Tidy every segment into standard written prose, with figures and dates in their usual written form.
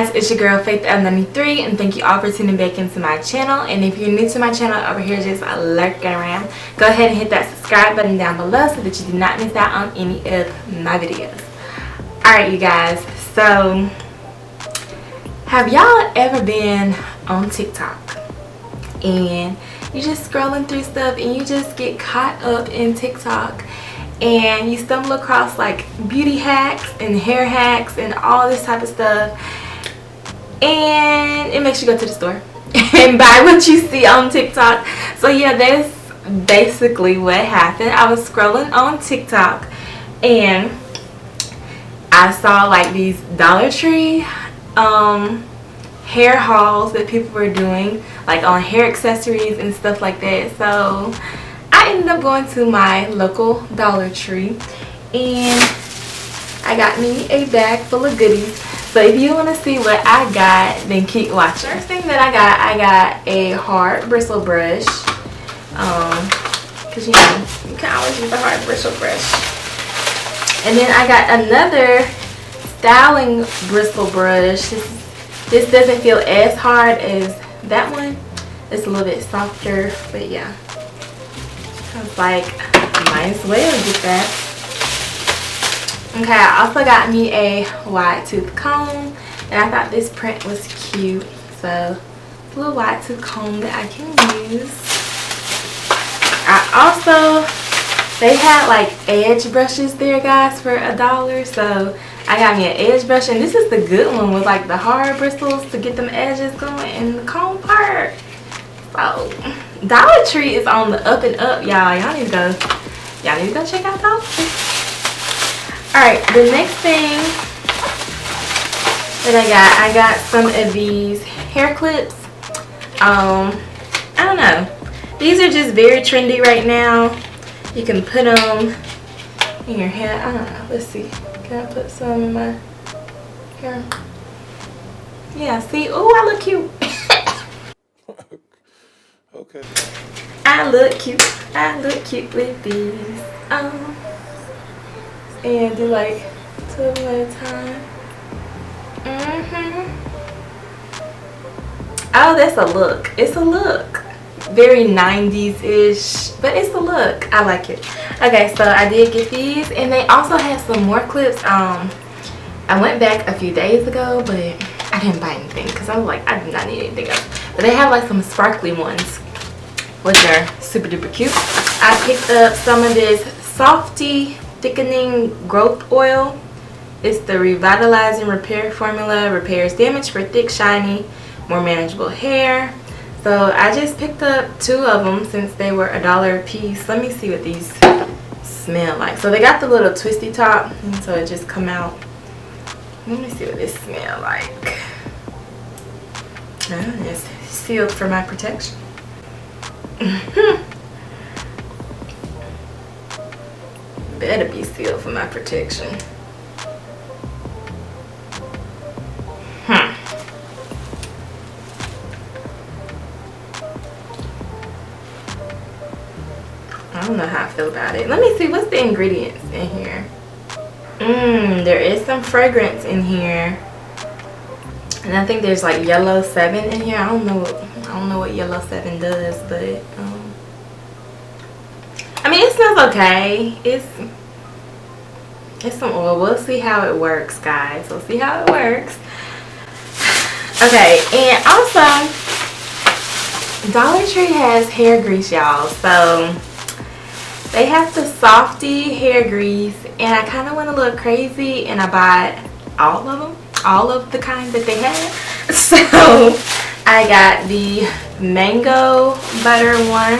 guys, it's your girl Faith L93, and thank you all for tuning back into my channel. And if you're new to my channel over here just lurking around, go ahead and hit that subscribe button down below so that you do not miss out on any of my videos. Alright you guys, so have y'all ever been on TikTok and you're just scrolling through stuff and you just get caught up in TikTok and you stumble across like beauty hacks and hair hacks and all this type of stuff, and it makes you go to the store and buy what you see on TikTok? So yeah, that's basically what happened. I was scrolling on TikTok and I saw like these Dollar Tree hair hauls that people were doing, like on hair accessories and stuff like that. So I ended up going to my local Dollar Tree and I got me a bag full of goodies. So if you want to see what I got, then keep watching. First thing that I got a hard bristle brush, because you know you can always use a hard bristle brush. And then I got another styling bristle brush. This doesn't feel as hard as that one. It's a little bit softer, but yeah. I was like, might as well get that. Okay, I also got me a wide tooth comb, and I thought this print was cute. So, it's a little wide tooth comb that I can use. They had like edge brushes there, guys, for $1. So, I got me an edge brush, and this is the good one with like the hard bristles to get them edges going and the comb part. So Dollar Tree is on the up and up, y'all. Y'all need to go check out Dollar Tree. Alright, the next thing that I got some of these hair clips. I don't know. These are just very trendy right now. You can put them in your hair. I don't know. Let's see. Can I put some in my hair? Yeah, see? Oh, I look cute. Okay. I look cute. I look cute with these. And do like 2 of them at a time. Oh, that's a look. It's a look. Very 90s-ish, but it's a look. I like it. Okay, so I did get these, and they also had some more clips. I went back a few days ago, but I didn't buy anything because I was like, I do not need anything else. But they have like some sparkly ones, which are super duper cute. I picked up some of this Softy Thickening Growth Oil. It's the Revitalizing Repair Formula. Repairs damage for thick, shiny, more manageable hair. So I just picked up 2 of them since they were $1 a piece. Let me see what these smell like. So they got the little twisty top, and so it just come out. Let me see what this smell like. It's sealed for my protection. Better be sealed for my protection. I don't know how I feel about it. Let me see, what's the ingredients in here? There is some fragrance in here. And I think there's like yellow 7 in here. I don't know what yellow 7 does, but I mean, it smells okay. It's some oil. We'll see how it works, guys. We'll see how it works. Okay, and also Dollar Tree has hair grease, y'all. So they have the Softy hair grease, and I kind of went a little crazy and I bought all of them, all of the kind that they had. So I got the mango butter one,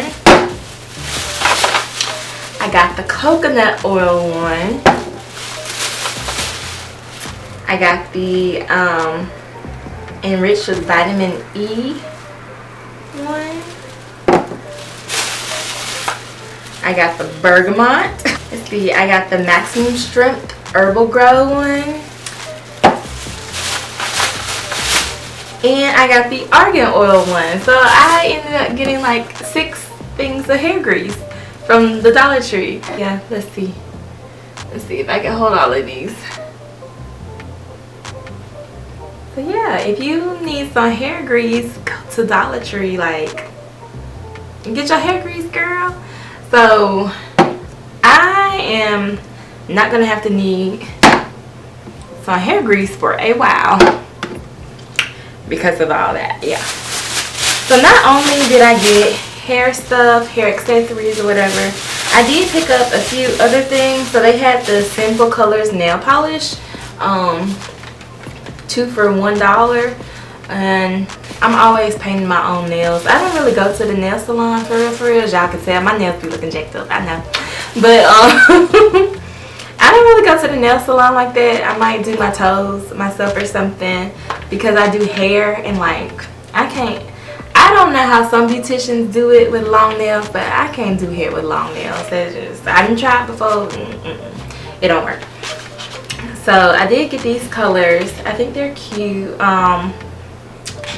I got the coconut oil one, I got the enriched with vitamin E one, I got the bergamot. Let's see, I got the maximum strength herbal grow one, and I got the argan oil one. So I ended up getting like 6 things of hair grease from the Dollar Tree. Yeah, let's see if I can hold all of these. So yeah, if you need some hair grease, go to Dollar Tree. Like, get your hair grease, girl. So I am not gonna have to need some hair grease for a while because of all that. Yeah. So not only did I get hair stuff, hair accessories or whatever, I did pick up a few other things. So they had the Simple Colors nail polish, 2 for $1, and I'm always painting my own nails. I don't really go to the nail salon for real. As y'all can tell, my nails be looking jacked up, I know. But I don't really go to the nail salon like that. I might do my toes myself or something because I do hair, and like I don't know how some beauticians do it with long nails, but I can't do hair with long nails. That's just, I didn't try it before. It don't work. So I did get these colors. I think they're cute.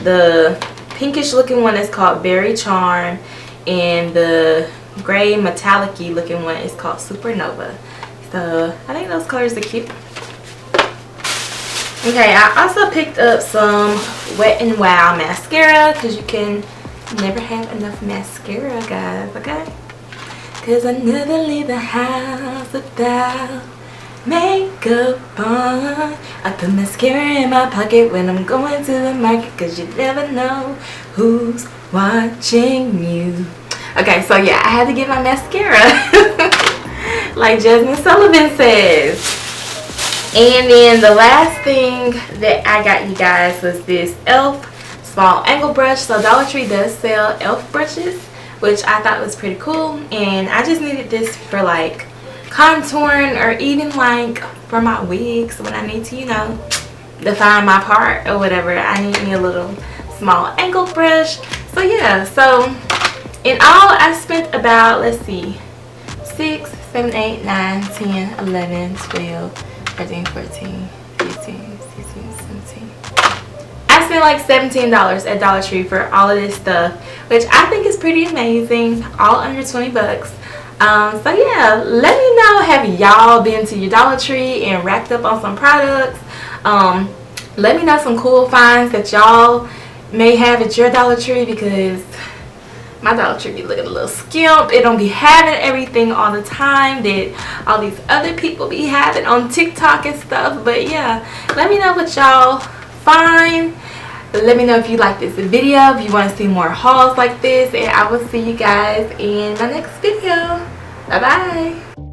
The pinkish looking one is called Berry Charm, and the gray metallic-y looking one is called Supernova. So I think those colors are cute. Okay, I also picked up some Wet n Wild mascara because you can never have enough mascara, guys, okay? Because I never leave the house without makeup on. I put mascara in my pocket when I'm going to the market because you never know who's watching you. Okay, so yeah, I had to get my mascara like Jasmine Sullivan says. And then the last thing that I got you guys was this e.l.f. small angle brush. So Dollar Tree does sell e.l.f. brushes, which I thought was pretty cool, and I just needed this for like contouring or even like for my wigs when I need to, you know, define my part or whatever. I need me a little small angle brush. So yeah, so in all I spent about, let's see, 6, 7, 8, 9, 10, 11, 12, 13, 14, 15, 16, 17. I spent like $17 at Dollar Tree for all of this stuff, which I think is pretty amazing, all under 20 bucks. So yeah, let me know, have y'all been to your Dollar Tree and racked up on some products? Let me know some cool finds that y'all may have at your Dollar Tree, because my Dollar Tree be looking a little skimp. It don't be having everything all the time that all these other people be having on TikTok and stuff. But yeah, let me know what y'all find. Let me know if you like this video, if you want to see more hauls like this, and I will see you guys in my next video. Bye bye.